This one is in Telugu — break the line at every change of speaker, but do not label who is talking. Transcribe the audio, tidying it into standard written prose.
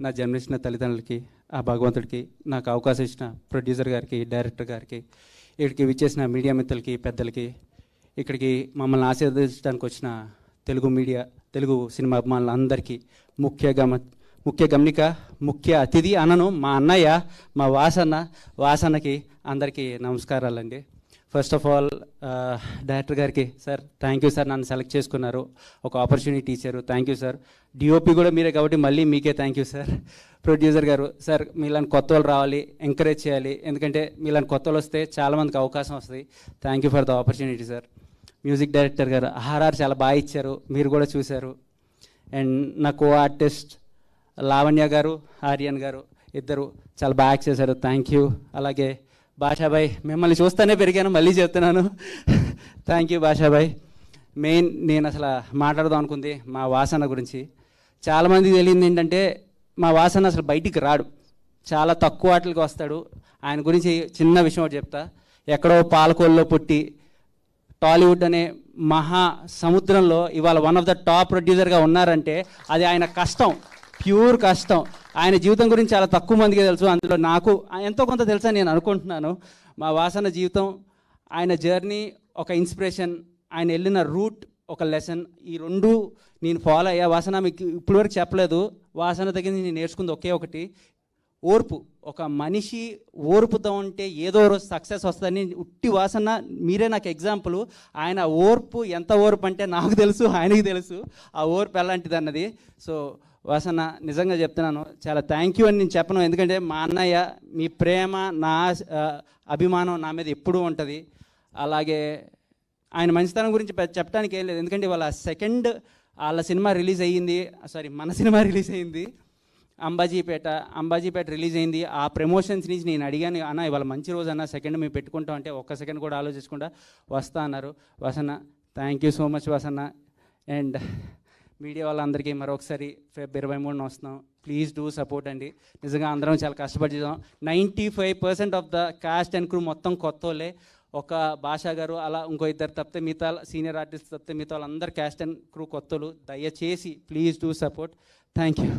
నా జన్మించిన తల్లిదండ్రులకి, ఆ భగవంతుడికి, నాకు అవకాశం ఇచ్చిన ప్రొడ్యూసర్ గారికి, డైరెక్టర్ గారికి, ఇక్కడికి విచ్చేసిన మీడియా మిత్రులకి, పెద్దలకి, ఇక్కడికి మమ్మల్ని ఆశీర్వదించడానికి వచ్చిన తెలుగు మీడియా, తెలుగు సినిమా అభిమానులందరికీ, ముఖ్య గమనిక, ముఖ్య అతిథి అనను మా అన్నయ్య, మా వాసన్నకి అందరికీ నమస్కారాలండి. ఫస్ట్ ఆఫ్ ఆల్ డైరెక్టర్ గారికి, సార్ థ్యాంక్ యూ సార్, నన్ను సెలెక్ట్ చేసుకున్నారు, ఒక ఆపర్చునిటీ ఇచ్చారు, థ్యాంక్ యూ సార్. డిఓపి కూడా మీరే కాబట్టి మళ్ళీ మీకే థ్యాంక్ యూ సార్. ప్రొడ్యూసర్ గారు, సార్ మీలాంటి కొత్త వాళ్ళు రావాలి, ఎంకరేజ్ చేయాలి, ఎందుకంటే మీలాంటి కొత్త వాళ్ళు వస్తే చాలామందికి అవకాశం వస్తుంది. Thank you for the opportunity sir. Music director గారు ఆర్ఆర్ చాలా బాగా ఇచ్చారు, మీరు కూడా చూశారు. అండ్ నా కో ఆర్టిస్ట్ లావణ్య గారు, ఆర్యన్ గారు ఇద్దరు చాలా బాగా యాక్ట్ చేశారు, థ్యాంక్ యూ. అలాగే భాషాబాయ్, మిమ్మల్ని చూస్తూనే పెరిగాను, మళ్ళీ చెప్తున్నాను, థ్యాంక్ యూ భాషాబాయ్. మెయిన్ నేను అసలు మాట్లాడదాం అనుకుంది మా వాసన గురించి. చాలామందికి తెలియదు ఏంటంటే మా వాసన అసలు బయటికి రాడు, చాలా తక్కువ వాటికి వస్తాడు. ఆయన గురించి చిన్న విషయం ఒకటి చెప్తా. ఎక్కడో పాలకోల్లో పుట్టి టాలీవుడ్ అనే మహా సముద్రంలో ఇవాళ వన్ ఆఫ్ ద టాప్ ప్రొడ్యూసర్గా ఉన్నారంటే అది ఆయన కష్టం, ప్యూర్ కష్టం. ఆయన జీవితం గురించి చాలా తక్కువ మందికి తెలుసు, అందులో నాకు ఎంతో కొంత తెలుసా నేను అనుకుంటున్నాను. మా వాసన జీవితం, ఆయన జర్నీ ఒక ఇన్స్పిరేషన్, ఆయన వెళ్ళిన రూట్ ఒక లెసన్, ఈ రెండు నేను ఫాలో అయ్యా. వాసన మీకు ఇప్పటివరకు చెప్పలేదు, వాసన దగ్గర నేను నేర్చుకుంది ఒకే ఒకటి, ఓర్పు. ఒక మనిషి ఓర్పుతో ఉంటే ఏదో రోజు సక్సెస్ వస్తుందని. ఉట్టి వాసన మీరే నాకు ఎగ్జాంపుల్. ఆయన ఓర్పు ఎంత ఓర్పు అంటే నాకు తెలుసు, ఆయనకి తెలుసు ఆ ఓర్పు ఎలాంటిది అన్నది. సో వాసన నిజంగా చెప్తున్నాను, చాలా థ్యాంక్ యూ అని నేను చెప్పను, ఎందుకంటే మా అన్నయ్య, మీ ప్రేమ, నా అభిమానం నా మీద ఎప్పుడూ ఉంటుంది. అలాగే ఆయన మంచితనం గురించి చెప్పడానికి ఏం లేదు, ఎందుకంటే వాళ్ళ సినిమా రిలీజ్ అయ్యింది, మన సినిమా రిలీజ్ అయ్యింది అంబాజీపేట రిలీజ్ అయింది. ఆ ప్రమోషన్స్ నుంచి నేను అడిగాను, అన్న ఇవాళ మంచి రోజు అన్న, సెకండ్ మేము పెట్టుకుంటాం అంటే ఒక్క సెకండ్ కూడా ఆలోచించకుండా వస్తా అన్నారు. Vasanna thank you so much Vasanna. And media వాళ్ళందరికీ మరొకసారి Feb 23 వస్తున్నాం, ప్లీజ్ డూ సపోర్ట్ అండి. నిజంగా అందరం చాలా కష్టపడి చేద్దాం. 95% of the cost and crew మొత్తం కొత్త వాళ్ళే. ఒక భాషా గారు అలా ఇంకో ఇద్దరు తప్పితే మిగతా సీనియర్ ఆర్టిస్ట్ తప్పితే మిగతా వాళ్ళందరూ కాస్ట్ అండ్ క్రూ కొత్తలు. దయచేసి please do support. Thank you.